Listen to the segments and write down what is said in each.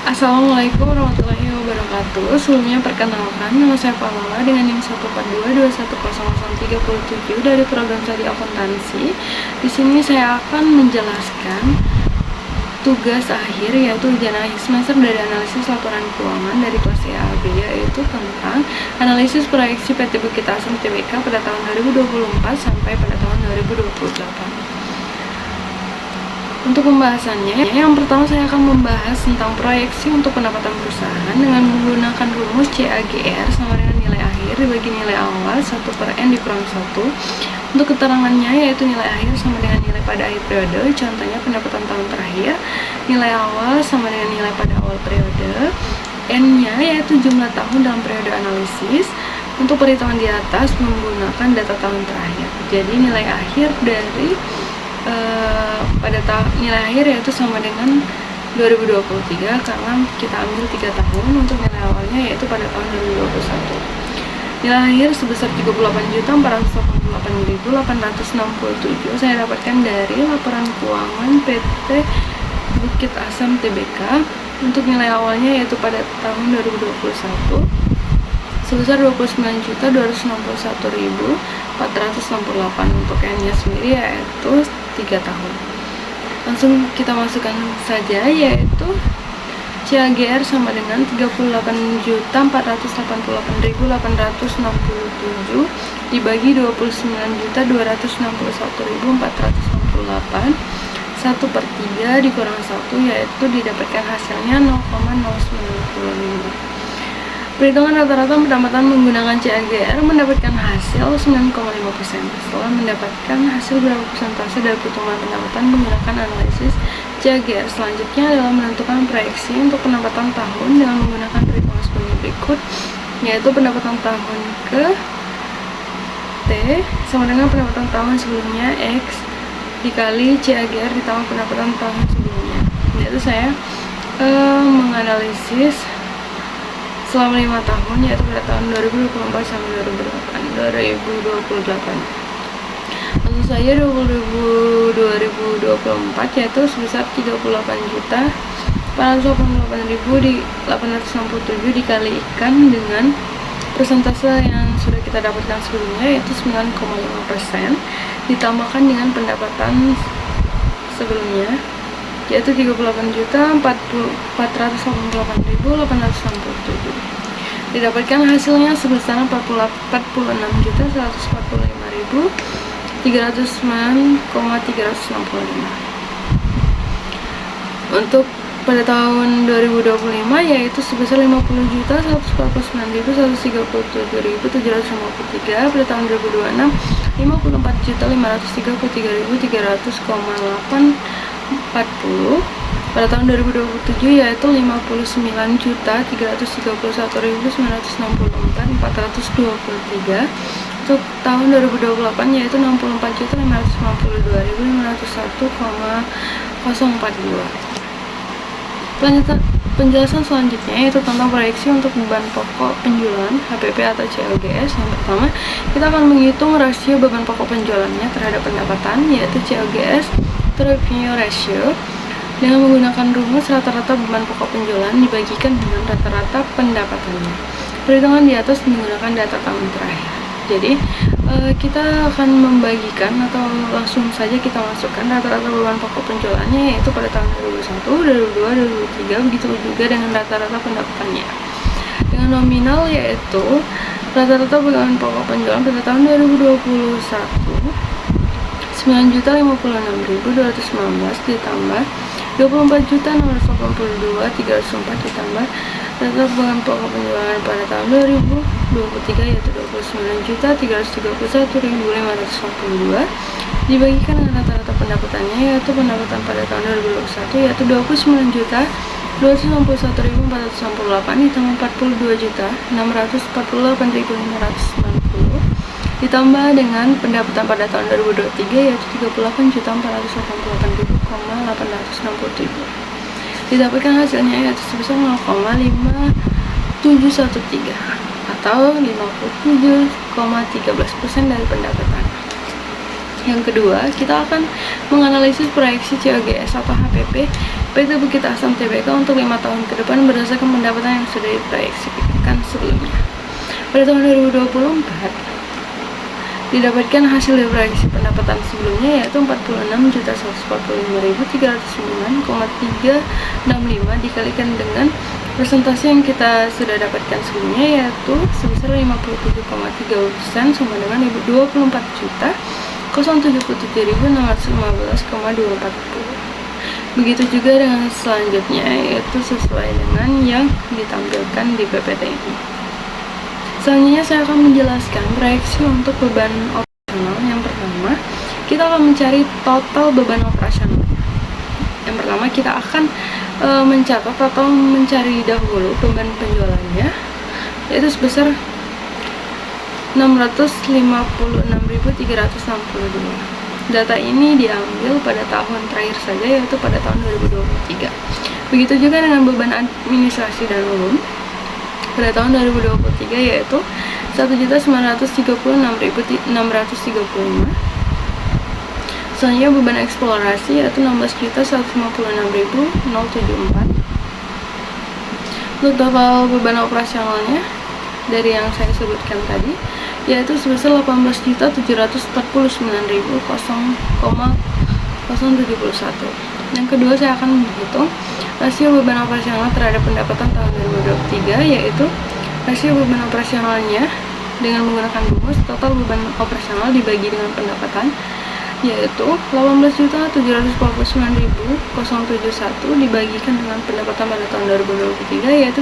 Assalamualaikum warahmatullahi wabarakatuh. Sebelumnya perkenalkan, nama saya Paula dengan NIM 142210037 dari program studi akuntansi. Di sini saya akan menjelaskan tugas akhir, yaitu ujian akhir semester dari analisis laporan keuangan dari kelas EAB, yaitu tentang analisis proyeksi PT Bukit Asam Tbk pada tahun 2024 sampai pada tahun 2028. Untuk pembahasannya, yang pertama saya akan membahas tentang proyeksi untuk pendapatan perusahaan dengan menggunakan rumus CAGR sama dengan nilai akhir dibagi nilai awal 1/N dikurang 1. Untuk keterangannya yaitu nilai akhir sama dengan nilai pada akhir periode, contohnya pendapatan tahun terakhir. Nilai awal sama dengan nilai pada awal periode. N-nya yaitu jumlah tahun dalam periode analisis. Untuk perhitungan di atas menggunakan data tahun terakhir. Jadi nilai akhir dari nilai akhir yaitu sama dengan 2023 karena kita ambil 3 tahun. Untuk nilai awalnya yaitu pada tahun 2021. Nilai akhir sebesar 38.488.867 saya dapatkan dari laporan keuangan PT Bukit Asam Tbk. Untuk nilai awalnya yaitu pada tahun 2021 sebesar 29.261.468. Untuk N-nya sendiri yaitu 3 tahun. Langsung kita masukkan saja, yaitu CAGR sama dengan 38.488.867 dibagi 29.261.468, 1/3 dikurang 1, yaitu didapatkan hasilnya 0,095. Perhitungan rata-rata pendapatan menggunakan CAGR mendapatkan hasil 9,5%. Setelah mendapatkan hasil berapa persentase dari pertumbuhan pendapatan menggunakan analisis CAGR, selanjutnya adalah menentukan proyeksi untuk pendapatan tahun dengan menggunakan perhitungan sebagai berikut, yaitu pendapatan tahun ke T sama dengan pendapatan tahun sebelumnya X dikali CAGR ditambah pendapatan tahun sebelumnya. Yaitu saya menganalisis selama 5 tahun, yaitu pada tahun 2024 sampai 2028. Langsung saja 2024 yaitu sebesar 38.488.867 dikalikan dengan persentase yang sudah kita dapatkan sebelumnya yaitu 9,5%, ditambahkan dengan pendapatan sebelumnya yaitu 38.488.867. Didapatkan hasilnya sebesar 46.441.309,365. Untuk pada tahun 2025 yaitu sebesar 50.149.137.753. Pada tahun 2026 54.533.300,840. Pada tahun 2027 yaitu 59.331.964.423. Untuk tahun 2028 yaitu 64.552.501,042. Penjelasan selanjutnya yaitu tentang proyeksi untuk beban pokok penjualan HPP atau COGS. Yang pertama, kita akan menghitung rasio beban pokok penjualannya terhadap pendapatan, yaitu COGS to revenue ratio, dengan menggunakan rumus rata-rata beban pokok penjualan dibagikan dengan rata-rata pendapatannya. Perhitungan di atas menggunakan data tahun terakhir. Jadi kita akan membagikan atau langsung saja kita masukkan rata-rata beban pokok penjualannya yaitu pada tahun 2001, 2002, 2003, begitu juga dengan rata-rata pendapatannya. Dengan nominal yaitu rata-rata beban pokok penjualan pada tahun 2021 9.056.219 ditambah 24.682.304 ditambah rata beban pokok penjualan pada tahun 2023 yaitu 29.331.582 dibagikan dengan rata-rata pendapatannya yaitu pendapatan pada tahun 2021 yaitu 29.261.468 ditambah 42.648.590 ditambah dengan pendapatan pada tahun 2023 yaitu 38.488.867. Didapatkan hasilnya yaitu sebesar 0,5713 atau 57,13% dari pendapatan. Yang kedua, kita akan menganalisis proyeksi COGS atau HPP PT Bukit Asam Tbk untuk 5 tahun ke depan berdasarkan pendapatan yang sudah diproyeksikan sebelumnya. Pada tahun 2024 didapatkan hasil dari proyeksi pendapatan sebelumnya yaitu 46.145.309,365 dikalikan dengan persentase yang kita sudah dapatkan sebelumnya yaitu sebesar 57,3% sama dengan 24.077.615,240. Begitu juga dengan selanjutnya yaitu sesuai dengan yang ditampilkan di PPT ini. Selanjutnya saya akan menjelaskan proyeksi untuk beban operasional. Yang pertama, kita akan mencari total beban operasional. Yang pertama kita akan mencatat atau mencari dahulu beban penjualannya yaitu sebesar 656.362. Data ini diambil pada tahun terakhir saja yaitu pada tahun 2023. Begitu juga dengan beban administrasi dan umum pada tahun 2023 yaitu 1.936.635. Selanjutnya beban eksplorasi yaitu 16.156.074. Untuk total beban operasionalnya dari yang saya sebutkan tadi yaitu sebesar 18.784.071. Yang kedua saya akan menghitung rasio beban operasional terhadap pendapatan tahun 2023 yaitu rasio beban operasionalnya dengan menggunakan rumus total beban operasional dibagi dengan pendapatan yaitu 18.749.071 dibagikan dengan pendapatan pada tahun 2023 yaitu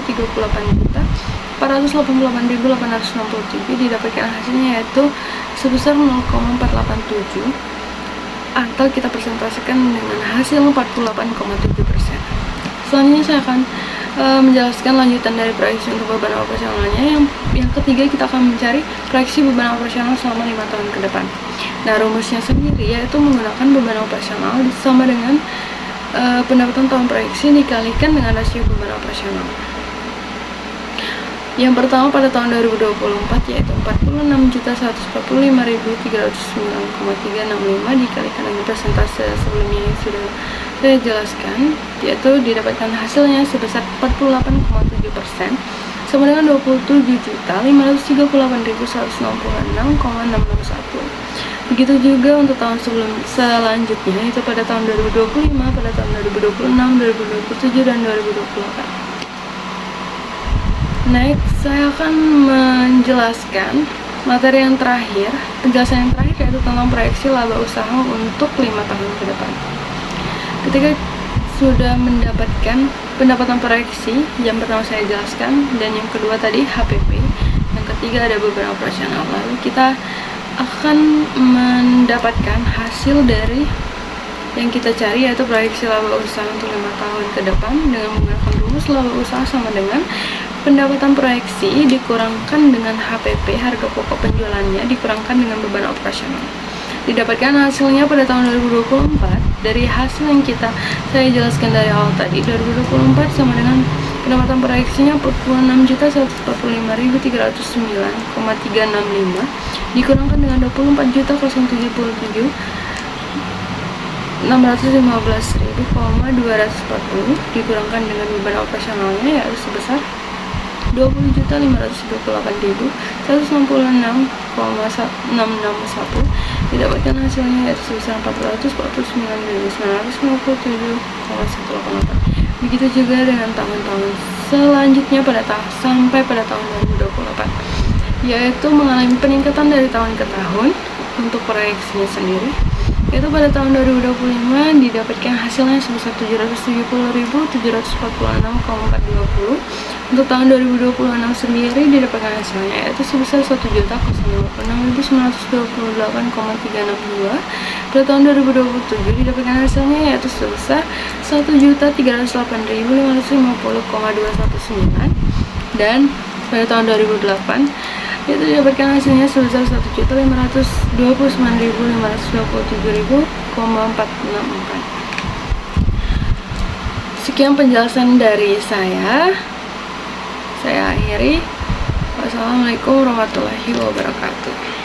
38.488.867 didapatkan hasilnya yaitu sebesar 0,487 atau kita presentasikan dengan hasil 48,7%. Selanjutnya saya akan menjelaskan lanjutan dari proyeksi untuk beban operasionalnya. Yang ketiga kita akan mencari proyeksi beban operasional selama 5 tahun ke depan. Nah, rumusnya sendiri yaitu menggunakan beban operasional sama dengan pendapatan tahun proyeksi dikalikan dengan rasio beban operasional. Yang pertama pada tahun 2024 yaitu 46.145.309,365 dikalikan dengan persentase sebelumnya yang sudah saya jelaskan yaitu didapatkan hasilnya sebesar 48,7% sama dengan 27.538.166,661. Begitu juga untuk tahun selanjutnya yaitu pada tahun 2025, pada tahun 2026, 2027 dan 2028. Next, saya akan menjelaskan materi yang terakhir, penjelasan yang terakhir yaitu tentang proyeksi laba usaha untuk 5 tahun ke depan. Ketika sudah mendapatkan pendapatan proyeksi, yang pertama saya jelaskan, dan yang kedua tadi HPP, yang ketiga ada beban operasional. Lalu kita akan mendapatkan hasil dari yang kita cari yaitu proyeksi laba usaha untuk 5 tahun ke depan dengan menggunakan rumus laba usaha sama dengan pendapatan proyeksi dikurangkan dengan HPP, harga pokok penjualannya, dikurangkan dengan beban operasional. Didapatkan hasilnya pada tahun 2024 dari hasil yang saya jelaskan dari awal tadi. 2024 sama dengan pendapatan proyeksinya 46.145.309,365 dikurangkan dengan 24.077.615.240 dikurangkan dengan beban operasionalnya yaitu sebesar 20.576.166,661 didapatkan hasilnya yaitu sebesar 449.957,188. Begitu juga dengan tahun-tahun selanjutnya sampai pada tahun 2028 yaitu mengalami peningkatan dari tahun ke tahun untuk proyeksinya sendiri yaitu pada tahun 2025 didapatkan hasilnya sebesar 770.746,420. Untuk tahun 2026 sendiri didapatkan hasilnya yaitu sebesar 1.056.928,362. Pada tahun 2027 didapatkan hasilnya yaitu sebesar 1.308.550,219 dan pada tahun 2008 itu didapatkan hasilnya sebesar 1.529.527.464. Sekian penjelasan dari saya akhiri. Wassalamualaikum warahmatullahi wabarakatuh.